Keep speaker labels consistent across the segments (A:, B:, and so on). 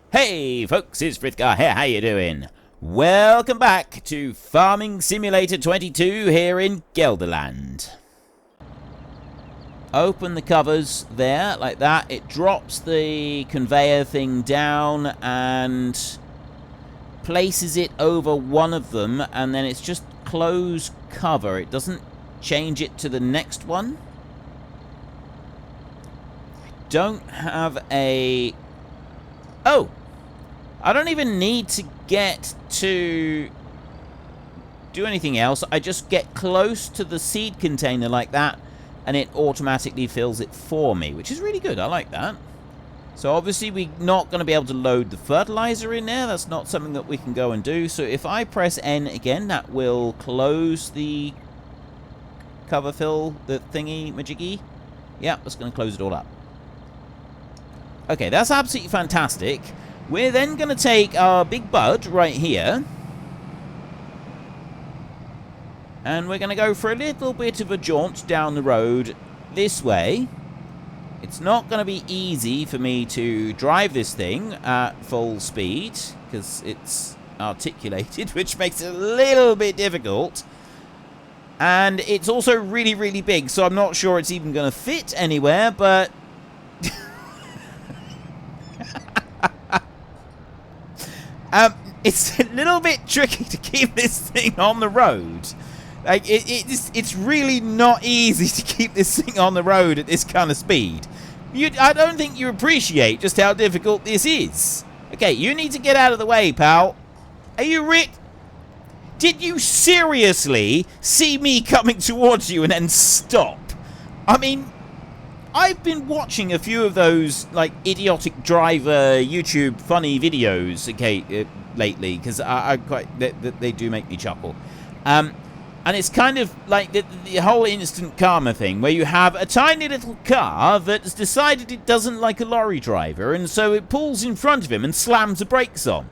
A: Hey folks, it's Frithgar here, how you doing? Welcome back to Farming Simulator 22 here in Gelderland. Open the covers there, like that. It drops the conveyor thing down and places it over one of them, and then it's just close cover. It doesn't change it to the next one. Don't have a... Oh! I don't even need to get to do anything else. I just get close to the seed container like that, and it automatically fills it for me, which is really good. I like that. So obviously we're not going to be able to load the fertilizer in there. That's not something that we can go and do. So if I press N again, that will close the cover fill, the thingy majiggy. Yeah, that's going to close it all up. Okay, that's absolutely fantastic. We're then going to take our big bud right here, and we're going to go for a little bit of a jaunt down the road this way. It's not going to be easy for me to drive this thing at full speed because it's articulated, which makes it a little bit difficult. And it's also really, really big, so I'm not sure it's even going to fit anywhere, but... it's a little bit tricky to keep this thing on the road. Like, it's really not easy to keep this thing on the road at this kind of speed. I don't think you appreciate just how difficult this is. Okay, you need to get out of the way, pal. Are you Did you seriously see me coming towards you and then stop? I mean... I've been watching a few of those, like, idiotic driver YouTube funny videos, lately, because they do make me chuckle. And it's kind of like the whole instant karma thing, where you have a tiny little car that's decided it doesn't like a lorry driver, and so it pulls in front of him and slams the brakes on.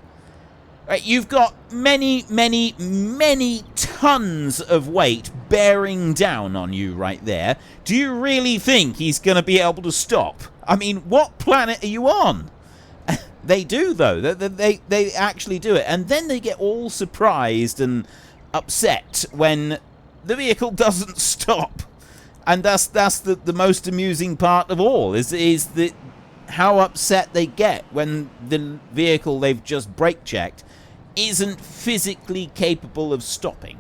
A: Right, you've got many, many, many tons of weight bearing down on you right there. Do you really think he's going to be able to stop? I mean, what planet are you on? They do, though. They actually do it. And then they get all surprised and upset when the vehicle doesn't stop. And that's the most amusing part of all, is how upset they get when the vehicle they've just brake checked isn't physically capable of stopping.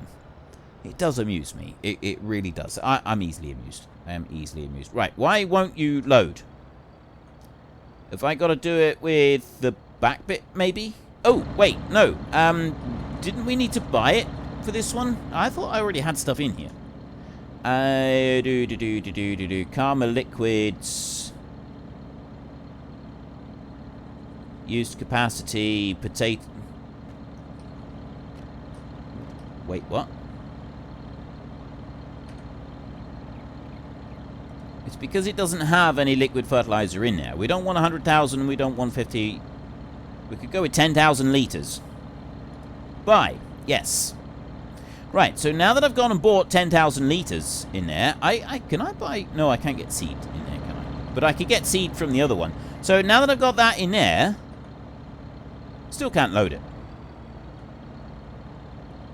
A: It does amuse me. It really does. I'm easily amused. I am easily amused. Right, why won't you load? Have I got to do it with the back bit, maybe? Oh, wait, no. Didn't we need to buy it for this one? I thought I already had stuff in here. Karma liquids. Used capacity, potato... Wait, what? It's because it doesn't have any liquid fertilizer in there. We don't want 100,000 and we don't want 50... We could go with 10,000 litres. Buy. Yes. Right, so now that I've gone and bought 10,000 litres in there, can I buy... No, I can't get seed in there, can I? But I could get seed from the other one. So now that I've got that in there, still can't load it.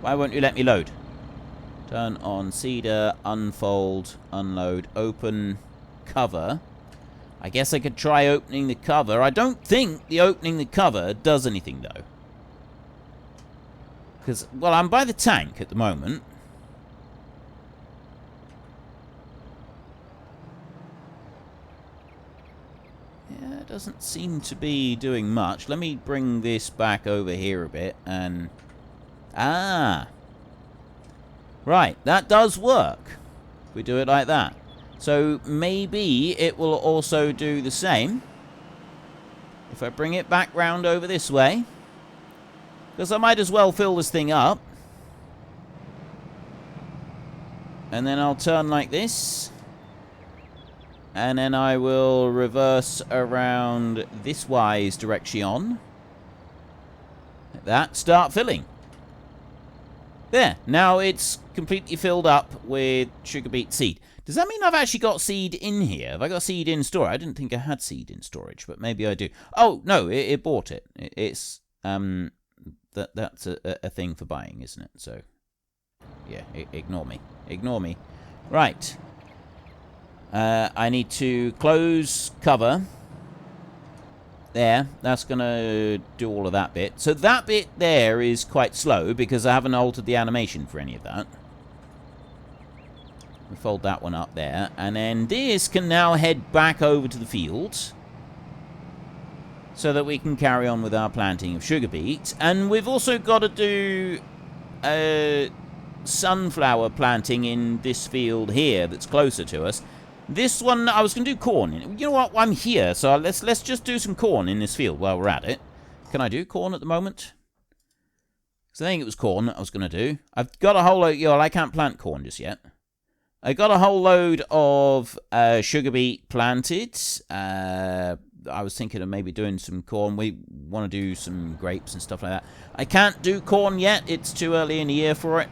A: Why won't you let me load? Turn on seeder, unfold, unload, open cover. I guess I could try opening the cover. I don't think the opening the cover does anything, though. Because, well, I'm by the tank at the moment. Yeah, it doesn't seem to be doing much. Let me bring this back over here a bit and... Ah! Right, that does work. We do it like that. So maybe it will also do the same if I bring it back round over this way. Because I might as well fill this thing up. And then I'll turn like this. And then I will reverse around this wise direction. Like that. Start filling. There. Now it's completely filled up with sugar beet seed. Does that mean I've actually got seed in here? Have I got seed in storage? I didn't think I had seed in storage, but maybe I do. Oh, no, it bought it. It's, that's a thing for buying, isn't it? So, yeah, ignore me. Ignore me. Right. I need to close cover. There. That's going to do all of that bit. So that bit there is quite slow because I haven't altered the animation for any of that. We fold that one up there. And then this can now head back over to the field so that we can carry on with our planting of sugar beet. And we've also got to do sunflower planting in this field here that's closer to us. This one, I was going to do corn. You know what? I'm here, so let's just do some corn in this field while we're at it. Can I do corn at the moment? Because I think it was corn that I was going to do. I've got a whole load... I can't plant corn just yet. I got a whole load of sugar beet planted. I was thinking of maybe doing some corn. We want to do some grapes and stuff like that. I can't do corn yet. It's too early in the year for it.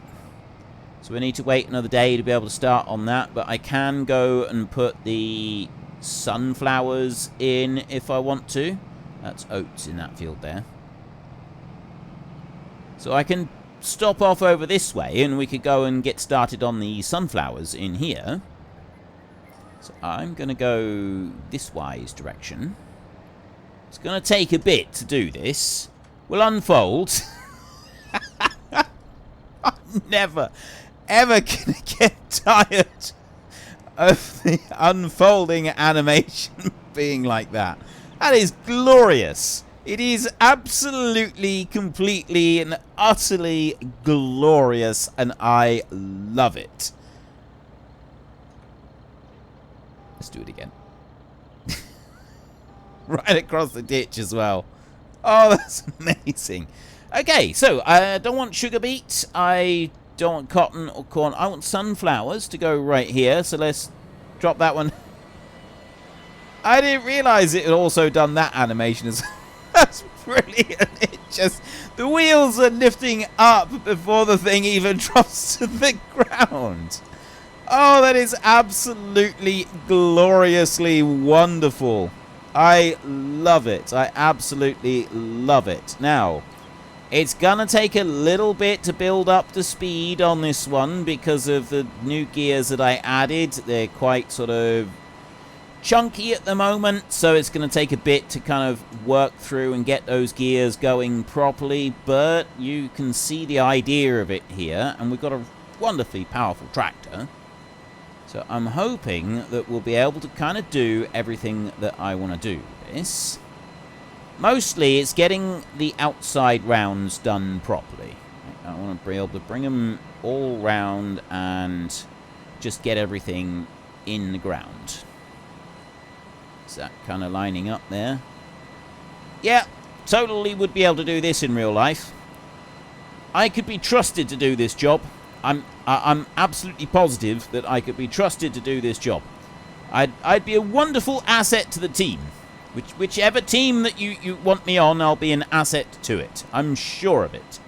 A: So we need to wait another day to be able to start on that. But I can go and put the sunflowers in if I want to. That's oats in that field there. So I can stop off over this way and we could go and get started on the sunflowers in here. So I'm going to go this wise direction. It's going to take a bit to do this. We'll unfold. I'm never, ever going to get tired of the unfolding animation being like that. That is glorious. It is absolutely, completely, and utterly glorious, and I love it. Let's do it again. Right across the ditch as well. Oh, that's amazing. Okay, so I don't want sugar beet. I don't want cotton or corn. I want sunflowers to go right here. So let's drop that one. I didn't realize it had also done that animation as well. That's brilliant. It just... the wheels are lifting up before the thing even drops to the ground. Oh, that is absolutely gloriously wonderful. I love it. I absolutely love it. Now, it's gonna take a little bit to build up the speed on this one because of the new gears that I added. They're quite sort of chunky at the moment, so it's going to take a bit to kind of work through and get those gears going properly, but you can see the idea of it here, and we've got a wonderfully powerful tractor. So I'm hoping that we'll be able to kind of do everything that I want to do with this. Mostly it's getting the outside rounds done properly. I want to be able to bring them all round and just get everything in the ground. Is that kind of lining up there? Yeah, totally would be able to do this in real life. I could be trusted to do this job. I'm absolutely positive that I could be trusted to do this job. I'd be a wonderful asset to the team. Whichever team that you want me on, I'll be an asset to it. I'm sure of it.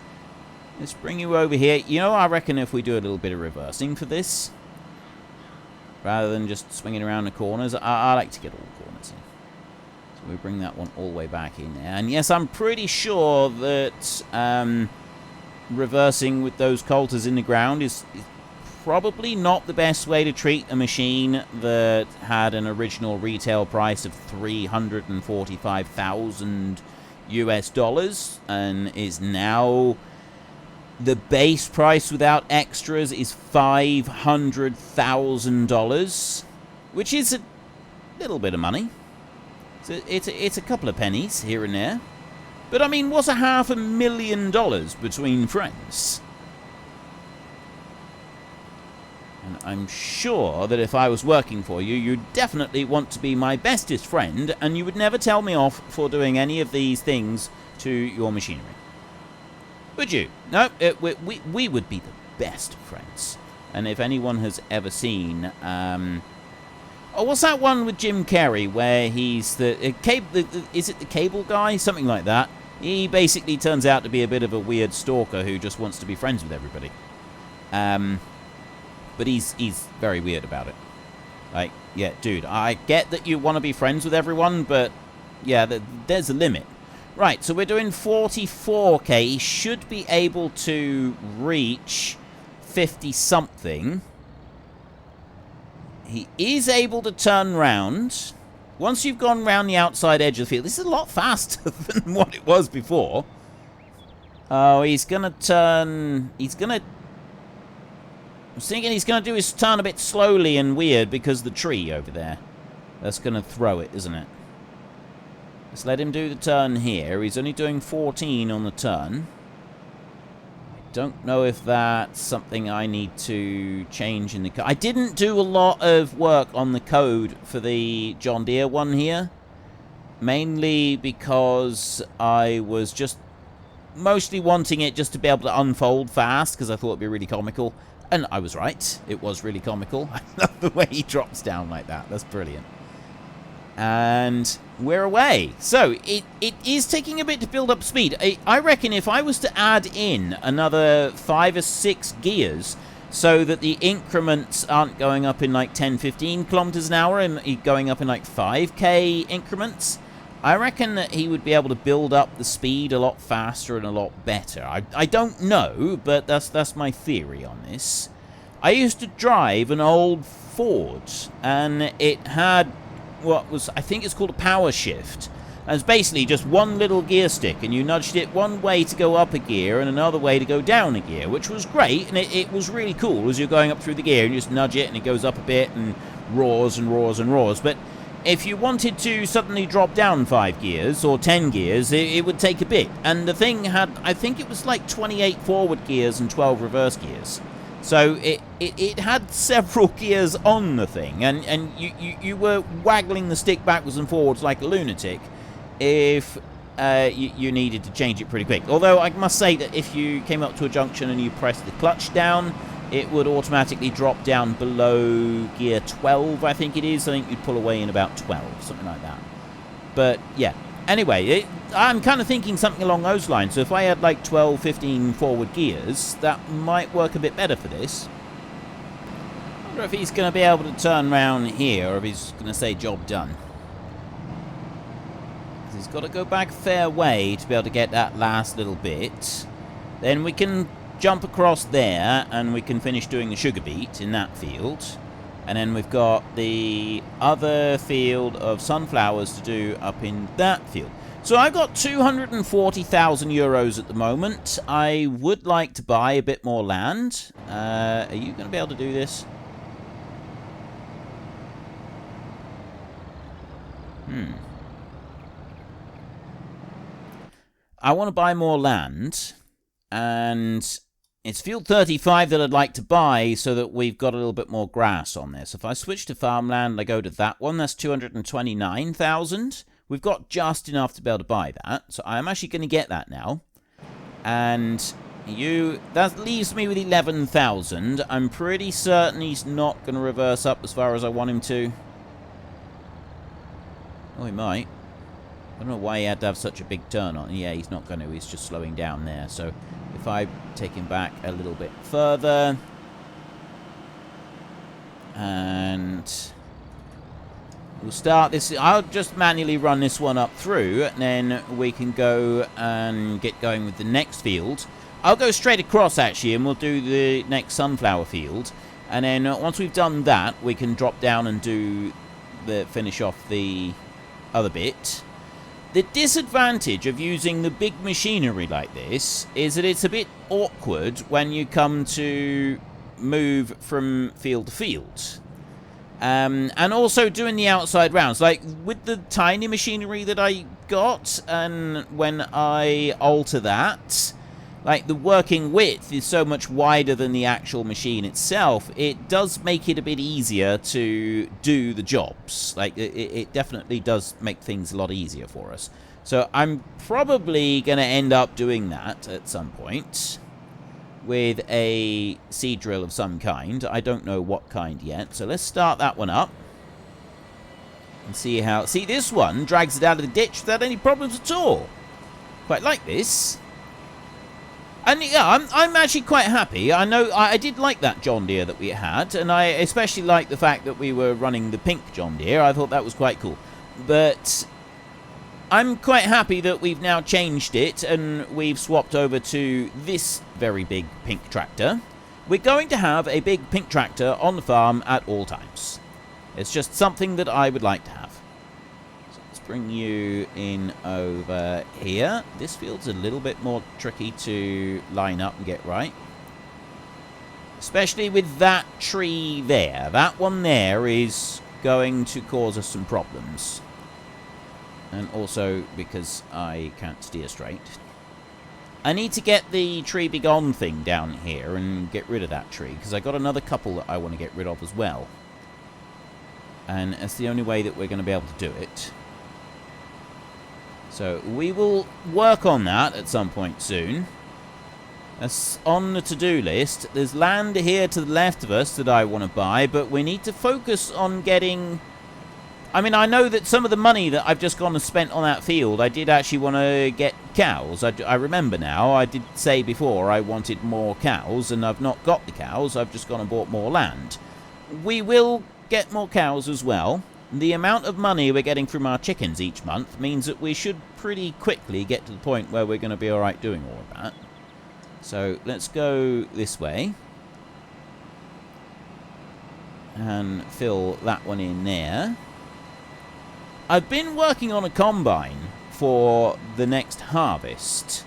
A: Let's bring you over here. You know, I reckon if we do a little bit of reversing for this, rather than just swinging around the corners, I like to get all the corners in. So we bring that one all the way back in there. And yes, I'm pretty sure that reversing with those coulters in the ground is probably not the best way to treat a machine that had an original retail price of $345,000 US and is now... the base price without extras is $500,000, which is a little bit of money. So it's a couple of pennies here and there. But I mean, what's $500,000 between friends? And I'm sure that if I was working for you, you'd definitely want to be my bestest friend, and you would never tell me off for doing any of these things to your machinery. Would you? No, we would be the best friends. And if anyone has ever seen, oh, what's that one with Jim Carrey where he's the cable? Is it the cable guy? Something like that. He basically turns out to be a bit of a weird stalker who just wants to be friends with everybody. But he's very weird about it. Like, yeah, dude, I get that you want to be friends with everyone, but yeah, there's a limit. Right, so we're doing 44k. He should be able to reach 50-something. He is able to turn round. Once you've gone round the outside edge of the field, this is a lot faster than what it was before. Oh, he's going to turn... He's going to... I was thinking he's going to do his turn a bit slowly and weird because of the tree over there. That's going to throw it, isn't it? Let's let him do the turn here. He's only doing 14 on the turn. I don't know if that's something I need to change in the code. I didn't do a lot of work on the code for the John Deere one here. Mainly because I was just mostly wanting it just to be able to unfold fast because I thought it'd be really comical. And I was right. It was really comical. I love the way he drops down like that. That's brilliant. And we're away. So, it is taking a bit to build up speed. I reckon if I was to add in another 5 or 6 gears so that the increments aren't going up in like 10, 15 kilometers an hour and going up in like 5k increments, I reckon that he would be able to build up the speed a lot faster and a lot better. I don't know, but that's my theory on this. I used to drive an old Ford, and it had what was, I think it's called a power shift. And it's basically just one little gear stick, and you nudged it one way to go up a gear and another way to go down a gear, which was great, and it was really cool as you're going up through the gear, and you just nudge it, and it goes up a bit, and roars and roars and roars. But if you wanted to suddenly drop down 5 gears or 10 gears, it would take a bit. And the thing had, I think it was like 28 forward gears and 12 reverse gears. So it had several gears on the thing, and you were waggling the stick backwards and forwards like a lunatic if you needed to change it pretty quick. Although I must say that if you came up to a junction and you pressed the clutch down, it would automatically drop down below gear 12, I think it is. I think you'd pull away in about 12, something like that. But, yeah. Anyway, I'm kind of thinking something along those lines. So if I had like 12, 15 forward gears, that might work a bit better for this. I wonder if he's going to be able to turn around here, or if he's going to say job done. He's got to go back a fair way to be able to get that last little bit. Then we can jump across there, and we can finish doing the sugar beet in that field. And then we've got the other field of sunflowers to do up in that field. So I've got 240,000 euros at the moment. I would like to buy a bit more land. Are you going to be able to do this? I want to buy more land, and it's field 35 that I'd like to buy so that we've got a little bit more grass on this. If I switch to farmland and I go to that one, that's 229,000. We've got just enough to be able to buy that, so I'm actually going to get that now. And that leaves me with 11,000. I'm pretty certain he's not going to reverse up as far as I want him to. Oh, he might. I don't know why he had to have such a big turn on. Yeah, he's not going to. He's just slowing down there. So if I take him back a little bit further, and we'll start this. I'll just manually run this one up through, and then we can go and get going with the next field. I'll go straight across, actually, and we'll do the next sunflower field. And then once we've done that, we can drop down and do finish off the other bit. The disadvantage of using the big machinery like this is that it's a bit awkward when you come to move from field to field. And also doing the outside rounds. Like, with the tiny machinery that I got, and when I alter that, like, the working width is so much wider than the actual machine itself, it does make it a bit easier to do the jobs. Like, it definitely does make things a lot easier for us. So I'm probably going to end up doing that at some point with a seed drill of some kind. I don't know what kind yet. So let's start that one up and see how... See, this one drags it out of the ditch without any problems at all. quite like this. And yeah, I'm actually quite happy. I know I did like that John Deere that we had, and I especially like the fact that we were running the pink John Deere. I thought that was quite cool. But I'm quite happy that we've now changed it and we've swapped over to this very big pink tractor. We're going to have a big pink tractor on the farm at all times. It's just something that I would like to have. So let's bring you in over here. This field's a little bit more tricky to line up and get right. Especially with that tree there. That one there is going to cause us some problems. And also because I can't steer straight. I need to get the tree be gone thing down here and get rid of that tree, because I got another couple that I want to get rid of as well. And it's the only way that we're going to be able to do it. So we will work on that at some point soon. That's on the to-do list. There's land here to the left of us that I want to buy, but we need to focus on getting... I mean, I know that some of the money that I've just gone and spent on that field, I did actually want to get cows. I remember now, I did say before I wanted more cows, and I've not got the cows. I've just gone and bought more land. We will get more cows as well. The amount of money we're getting from our chickens each month means that we should pretty quickly get to the point where we're going to be alright doing all of that. So, let's go this way. And fill that one in there. I've been working on a combine for the next harvest.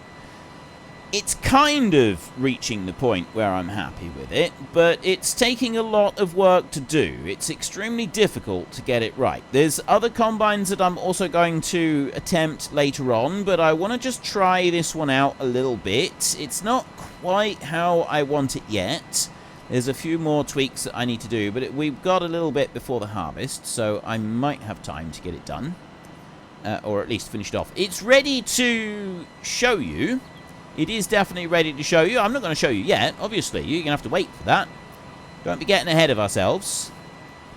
A: It's kind of reaching the point where I'm happy with it, but it's taking a lot of work to do. It's extremely difficult to get it right. There's other combines that I'm also going to attempt later on, but I want to just try this one out a little bit. It's not quite how I want it yet. There's a few more tweaks that I need to do, but we've got a little bit before the harvest, so I might have time to get it done. Or at least finish it off. It's ready to show you. It is definitely ready to show you. I'm not going to show you yet, obviously. You're going to have to wait for that. Don't be getting ahead of ourselves.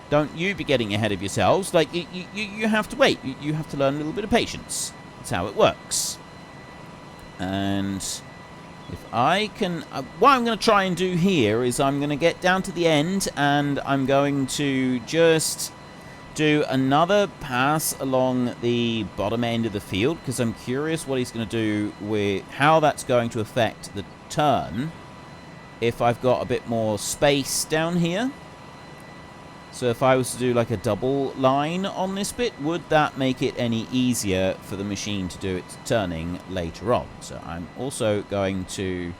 A: Don't you be getting ahead of yourselves. Like, you have to wait. You have to learn a little bit of patience. That's how it works. And... if I can... what I'm going to try and do here is I'm going to get down to the end and I'm going to just do another pass along the bottom end of the field, because I'm curious what he's going to do with how that's going to affect the turn if I've got a bit more space down here. So if I was to do like a double line on this bit, would that make it any easier for the machine to do its turning later on? So I'm also going to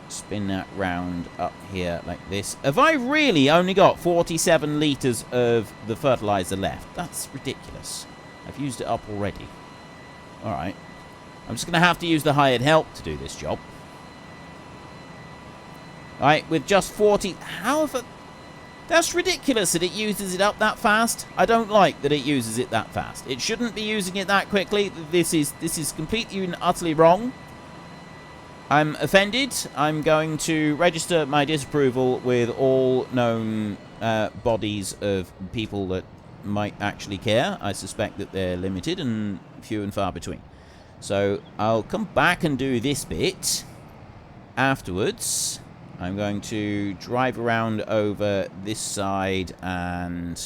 A: spin that round up here like this. Have I really only got 47 litres of the fertiliser left? That's ridiculous. I've used it up already. Alright. I'm just going to have to use the hired help to do this job. Alright, with just 40... how have I... that's ridiculous that it uses it up that fast. I don't like that it uses it that fast. It shouldn't be using it that quickly. This is completely and utterly wrong. I'm offended. I'm going to register my disapproval with all known bodies of people that might actually care. I suspect that they're limited and few and far between. So I'll come back and do this bit afterwards. I'm going to drive around over this side and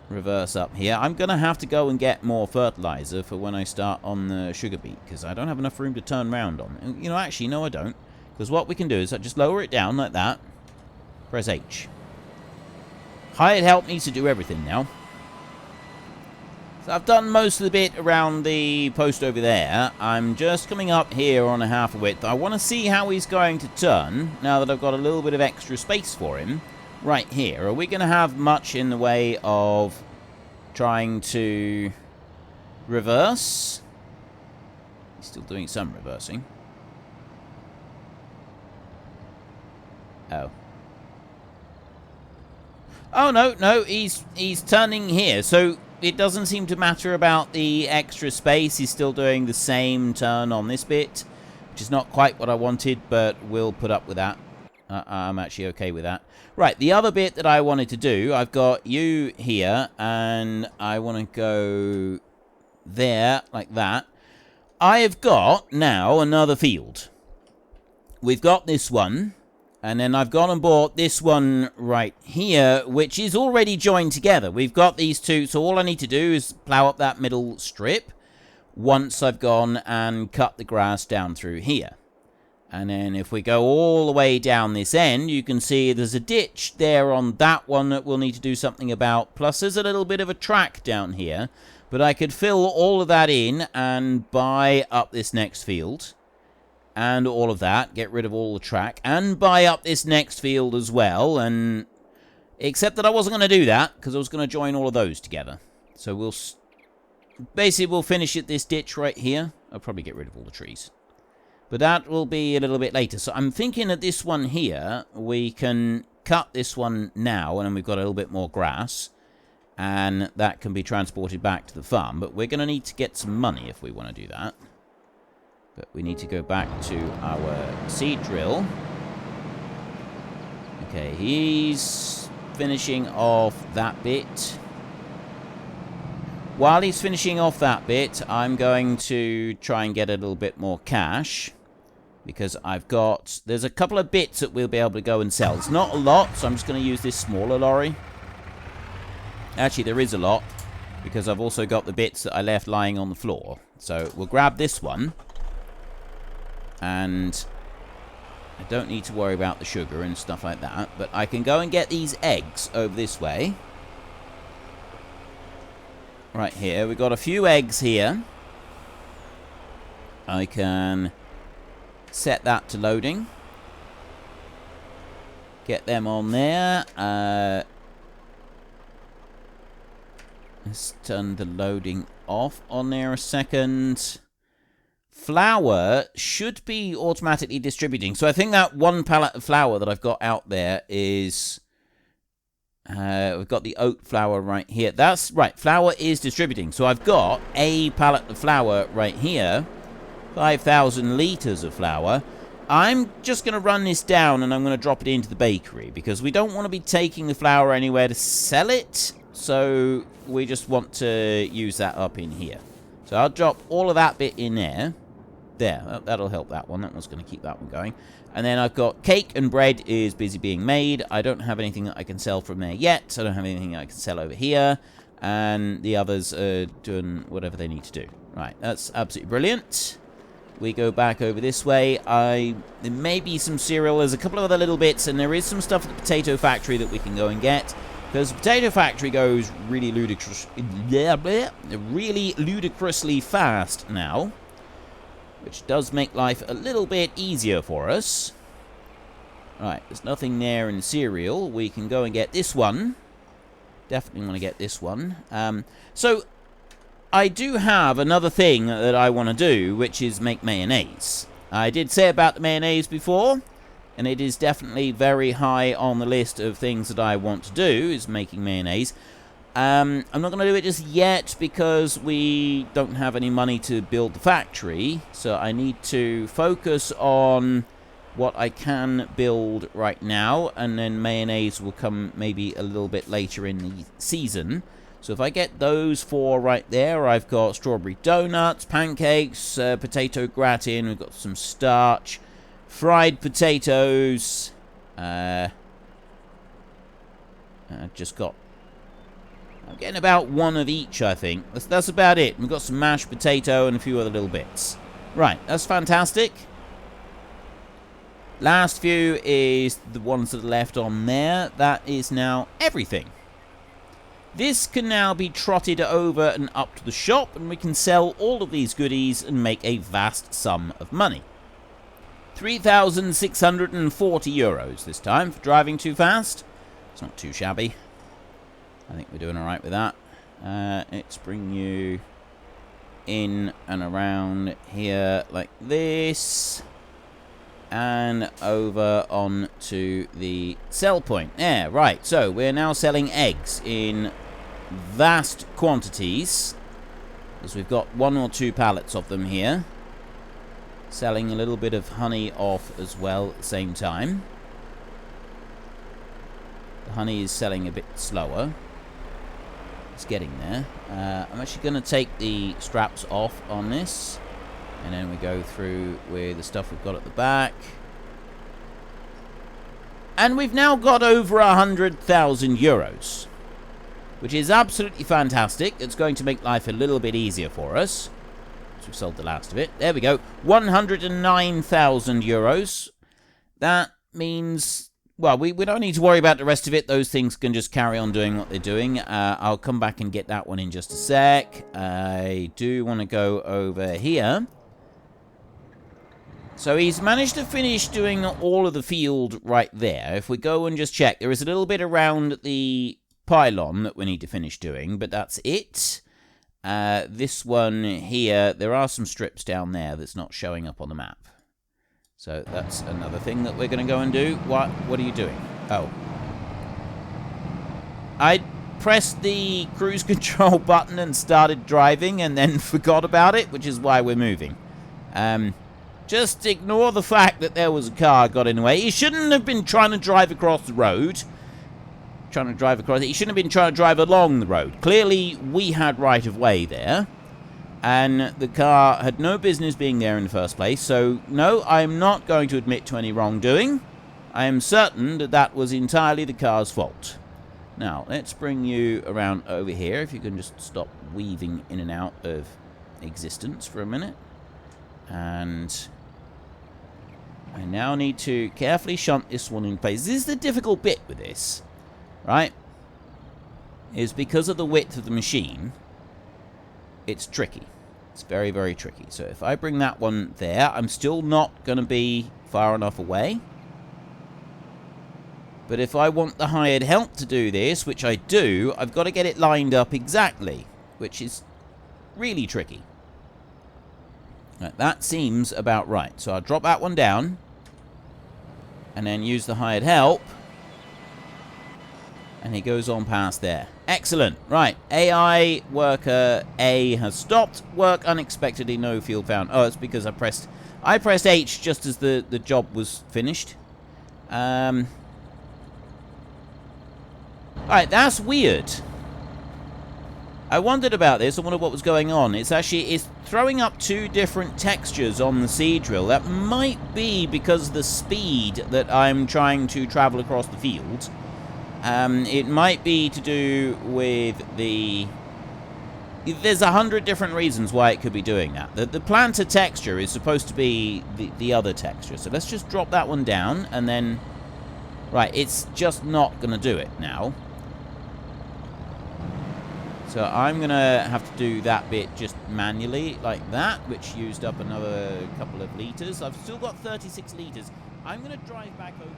A: reverse up here. I'm going to have to go and get more fertilizer for when I start on the sugar beet, because I don't have enough room to turn around on. You know, actually, no, I don't. Because what we can do is I just lower it down like that. Press H. Hired help needs to do everything now. So I've done most of the bit around the post over there. I'm just coming up here on a half a width. I want to see how he's going to turn now that I've got a little bit of extra space for him right here. Are we going to have much in the way of trying to reverse? He's still doing some reversing. Oh. Oh, no, he's turning here. So it doesn't seem to matter about the extra space. He's still doing the same turn on this bit, which is not quite what I wanted, but we'll put up with that. I'm actually okay with that. Right, the other bit that I wanted to do, I've got you here, and I want to go there, like that. I have got now another field. We've got this one, and then I've gone and bought this one right here, which is already joined together. We've got these two, so all I need to do is plow up that middle strip once I've gone and cut the grass down through here. And then if we go all the way down this end, you can see there's a ditch there on that one that we'll need to do something about. Plus, there's a little bit of a track down here. But I could fill all of that in and buy up this next field. And all of that. Get rid of all the track. And buy up this next field as well. And except that I wasn't going to do that, because I was going to join all of those together. So we'll... basically, we'll finish at this ditch right here. I'll probably get rid of all the trees. But that will be a little bit later. So I'm thinking that this one here, we can cut this one now, and then we've got a little bit more grass. And that can be transported back to the farm. But we're going to need to get some money if we want to do that. But we need to go back to our seed drill. Okay, he's finishing off that bit. While he's finishing off that bit, I'm going to try and get a little bit more cash. Because I've got... there's a couple of bits that we'll be able to go and sell. It's not a lot, so I'm just going to use this smaller lorry. Actually, there is a lot. Because I've also got the bits that I left lying on the floor. So we'll grab this one. And I don't need to worry about the sugar and stuff like that. But I can go and get these eggs over this way. Right here. We've got a few eggs here. I can... set that to loading. Get them on there. Let's turn the loading off on there a second. Flour should be automatically distributing. So I think that one pallet of flour that I've got out there is... we've got the oat flour right here. That's right. Flour is distributing. So I've got a pallet of flour right here. 5,000 litres of flour. I'm just going to run this down and I'm going to drop it into the bakery because we don't want to be taking the flour anywhere to sell it. So we just want to use that up in here. So I'll drop all of that bit in there. There, that'll help that one. That one's going to keep that one going. And then I've got cake and bread is busy being made. I don't have anything that I can sell from there yet. I don't have anything I can sell over here. And the others are doing whatever they need to do. Right, that's absolutely brilliant. We go back over this way. There may be some cereal. There's a couple of other little bits, and there is some stuff at the potato factory that we can go and get. Because the potato factory goes really ludicrously fast now. Which does make life a little bit easier for us. Right, there's nothing there in the cereal. We can go and get this one. Definitely want to get this one. So... I do have another thing that I want to do, which is make mayonnaise. I did say about the mayonnaise before, and it is definitely very high on the list of things that I want to do, is making mayonnaise. I'm not going to do it just yet because we don't have any money to build the factory, so I need to focus on what I can build right now, and then mayonnaise will come maybe a little bit later in the season. So if I get those four right there, I've got strawberry donuts, pancakes, potato gratin, we've got some starch, fried potatoes, I've just got, I'm getting about one of each, I think. That's about it. We've got some mashed potato and a few other little bits. Right, that's fantastic. Last few is the ones that are left on there. That is now everything. This can now be trotted over and up to the shop, and we can sell all of these goodies and make a vast sum of money. 3,640 euros this time for driving too fast. It's not too shabby. I think we're doing alright with that. Let's bring you in and around here like this. And over on to the sell point. Yeah, right. So we're now selling eggs in vast quantities, because we've got 1 or 2 pallets of them here. Selling a little bit of honey off as well at the same time. The honey is selling a bit slower. It's getting there. I'm actually going to take the straps off on this. And then we go through with the stuff we've got at the back. And we've now got over 100,000 euros. Which is absolutely fantastic. It's going to make life a little bit easier for us. So we've sold the last of it. There we go. 109,000 euros. That means... Well, we don't need to worry about the rest of it. Those things can just carry on doing what they're doing. I'll come back and get that one in just a sec. I do want to go over here. So he's managed to finish doing all of the field right there. If we go and just check, there is a little bit around the pylon that we need to finish doing, but that's it. This one here, there are some strips down there that's not showing up on the map. So that's another thing that we're going to go and do. What are you doing? Oh. I pressed the cruise control button and started driving and then forgot about it, which is why we're moving. Just ignore the fact that there was a car got in the way. He shouldn't have been trying to drive across the road. He shouldn't have been trying to drive along the road. Clearly, we had right of way there. And the car had no business being there in the first place. So, no, I am not going to admit to any wrongdoing. I am certain that that was entirely the car's fault. Now, let's bring you around over here. If you can just stop weaving in and out of existence for a minute. And I now need to carefully shunt this one in place. This is the difficult bit with this, right? Is because of the width of the machine, it's tricky. It's very, very tricky. So if I bring that one there, I'm still not going to be far enough away. But if I want the hired help to do this, which I do, I've got to get it lined up exactly, which is really tricky. Right, that seems about right. So I'll drop that one down and then use the hired help. And he goes on past there. Excellent. Right. AI worker A has stopped. Work unexpectedly. No field found. Oh, it's because I pressed H just as the job was finished. Alright, that's weird. I wondered about this. I wondered what was going on. It's throwing up two different textures on the seed drill. That might be because of the speed that I'm trying to travel across the field. It might be to do with the... There's 100 different reasons why it could be doing that. The planter texture is supposed to be the other texture. So let's just drop that one down and then... Right, it's just not going to do it now. So I'm going to have to do that bit just manually like that, which used up another couple of litres. I've still got 36 litres. I'm going to drive back over...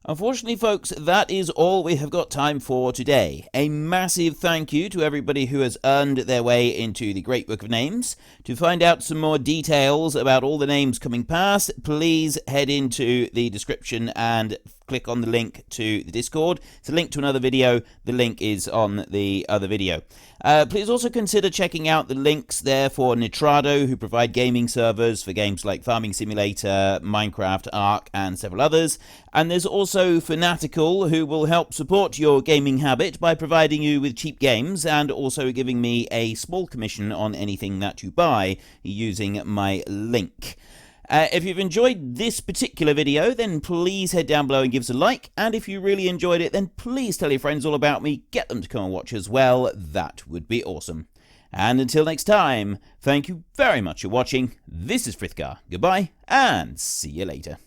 A: Unfortunately, folks, that is all we have got time for today. A massive thank you to everybody who has earned their way into the Great Book of Names. To find out some more details about all the names coming past, please head into the description and click on the link to the Discord. It's a link to another video. The link is on the other video. Please also consider checking out the links there for Nitrado, who provide gaming servers for games like Farming Simulator, Minecraft, Ark, and several others. And there's also Fanatical, who will help support your gaming habit by providing you with cheap games and also giving me a small commission on anything that you buy using my link. If you've enjoyed this particular video, then please head down below and give us a like. And if you really enjoyed it, then please tell your friends all about me. Get them to come and watch as well. That would be awesome. And until next time, thank you very much for watching. This is Frithgar. Goodbye, and see you later.